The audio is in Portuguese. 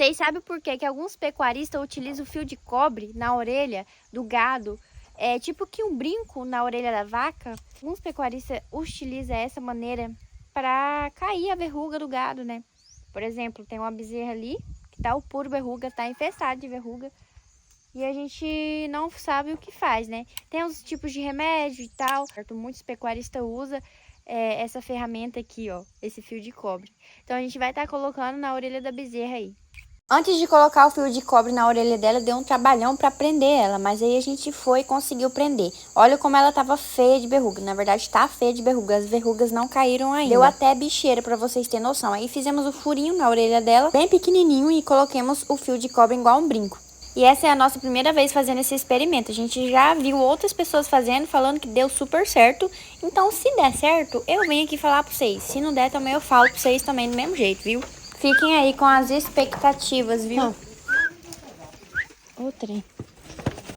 Vocês sabem por quê? Que alguns pecuaristas utilizam o fio de cobre na orelha do gado? É tipo que um brinco na orelha da vaca. Alguns pecuaristas utilizam essa maneira para cair a verruga do gado, né? Por exemplo, tem uma bezerra ali que tá o puro verruga, tá infestado de verruga. E a gente não sabe o que faz, né? Tem uns tipos de remédio e tal. Muitos pecuaristas usam essa ferramenta aqui, ó. Esse fio de cobre. Então a gente vai estar colocando na orelha da bezerra aí. Antes de colocar o fio de cobre na orelha dela, deu um trabalhão para prender ela, mas aí a gente foi e conseguiu prender. Olha como ela tava feia de verruga. Na verdade, tá feia de verruga. As verrugas não caíram ainda. Deu até bicheira para vocês terem noção. Aí fizemos o furinho na orelha dela, bem pequenininho, e coloquemos o fio de cobre igual um brinco. E essa é a nossa primeira vez fazendo esse experimento. A gente já viu outras pessoas fazendo, falando que deu super certo. Então, se der certo, eu venho aqui falar pra vocês. Se não der, também eu falo pra vocês também do mesmo jeito, viu? Fiquem aí com as expectativas, viu? Ô, trem.